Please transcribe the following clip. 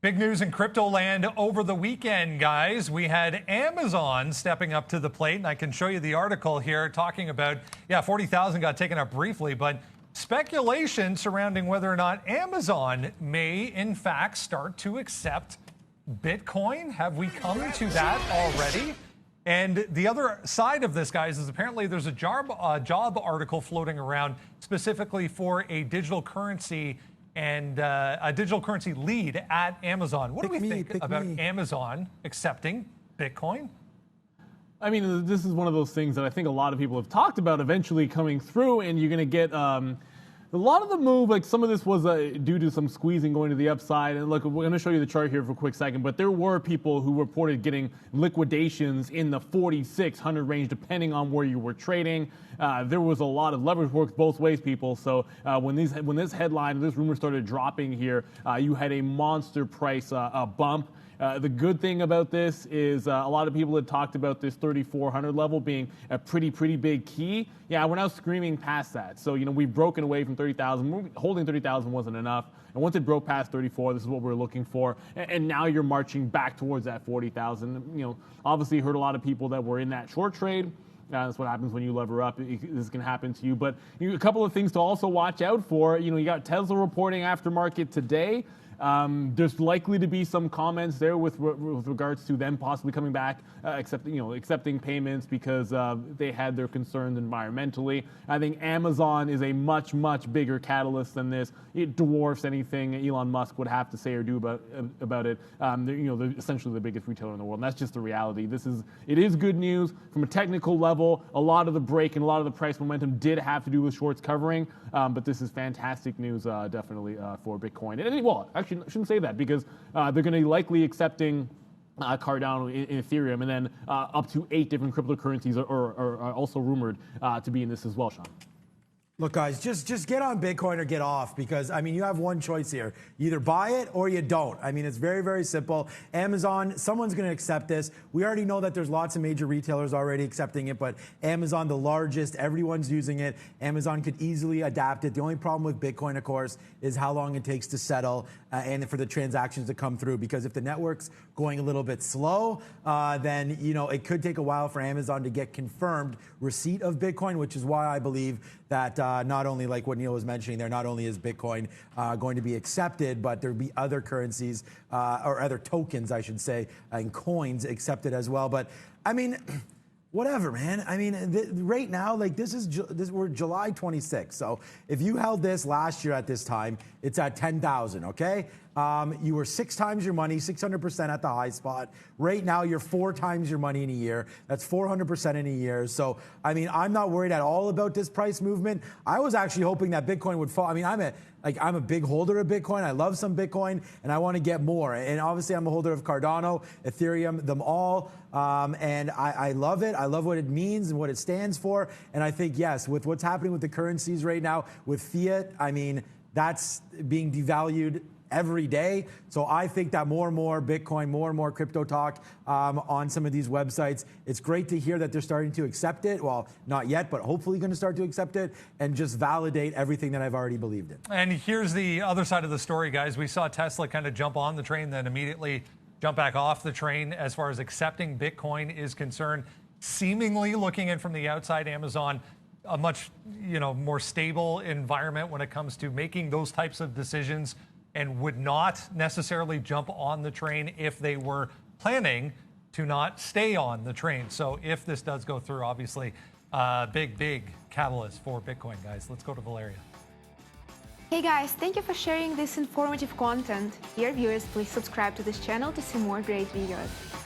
Big news in crypto land over the weekend, guys. We had Amazon stepping up to the plate, and I can show you the article here talking about, 40,000 got taken up briefly, but speculation surrounding whether or not Amazon may, in fact, start to accept Bitcoin. Have we come to that already? And the other side of this, guys, is apparently there's a job article floating around specifically for a digital currency and a digital currency lead at Amazon. What do we think about Amazon accepting Bitcoin? I mean, this is one of those things that I think a lot of people have talked about eventually coming through, and you're going to get a lot of the move, like some of this was due to some squeezing going to the upside. And look, we're going to show you the chart here for a quick second, but there were people who reported getting liquidations in the 4,600 range, depending on where you were trading. There was a lot of leverage works both ways, people. So when this headline, this rumor started dropping here, you had a monster price bump. The good thing about this is a lot of people had talked about this 3,400 level being a pretty big key. Yeah, we're now screaming past that. So, we've broken away from 30,000. Holding 30,000 wasn't enough. And once it broke past 34, this is what we're looking for. And now you're marching back towards that 40,000. Obviously heard a lot of people that were in that short trade. That's what happens when you lever up. This can happen to you. But a couple of things to also watch out for. You got Tesla reporting aftermarket today. There's likely to be some comments there with regards to them possibly coming back, accepting payments because they had their concerns environmentally. I think Amazon is a much bigger catalyst than this. It dwarfs anything Elon Musk would have to say or do about it. They're essentially the biggest retailer in the world, and that's just the reality. It is good news from a technical level. A lot of the break and a lot of the price momentum did have to do with shorts covering, but this is fantastic news, definitely for Bitcoin. And actually, I shouldn't say that because they're going to be likely accepting Cardano in Ethereum, and then up to 8 different cryptocurrencies are also rumored to be in this as well, Sean. Look, guys, just get on Bitcoin or get off because, you have one choice here. You either buy it or you don't. It's very simple. Amazon, someone's going to accept this. We already know that there's lots of major retailers already accepting it, but Amazon, the largest, everyone's using it. Amazon could easily adapt it. The only problem with Bitcoin, of course, is how long it takes to settle and for the transactions to come through. Because if the network's going a little bit slow, then, it could take a while for Amazon to get confirmed receipt of Bitcoin, which is why I believe that not only, like what Neil was mentioning there, not only is Bitcoin going to be accepted, but there'll be other currencies or other tokens, I should say, and coins accepted as well. But whatever, man. Right now, we're July 26th. So if you held this last year at this time, it's at 10,000, okay? You were 6 times your money, 600% at the high spot. Right now, you're 4 times your money in a year. That's 400% in a year. So, I'm not worried at all about this price movement. I was actually hoping that Bitcoin would fall. I'm a big holder of Bitcoin. I love some Bitcoin, and I want to get more. And obviously, I'm a holder of Cardano, Ethereum, them all. And I love it. I love what it means and what it stands for. And I think, yes, with what's happening with the currencies right now, with fiat, that's being devalued every day. So I think that more and more Bitcoin, more and more crypto talk on some of these websites. It's great to hear that they're starting to accept it. Well, not yet, but hopefully going to start to accept it and just validate everything that I've already believed in. And here's the other side of the story, guys. We saw Tesla kind of jump on the train, then immediately jump back off the train as far as accepting Bitcoin is concerned. Seemingly looking in from the outside, Amazon, a much more stable environment when it comes to making those types of decisions, and would not necessarily jump on the train if they were planning to not stay on the train. So if this does go through, obviously, big catalyst for Bitcoin, guys. Let's go to Valeria. Hey guys, thank you for sharing this informative content. Dear viewers, please subscribe to this channel to see more great videos.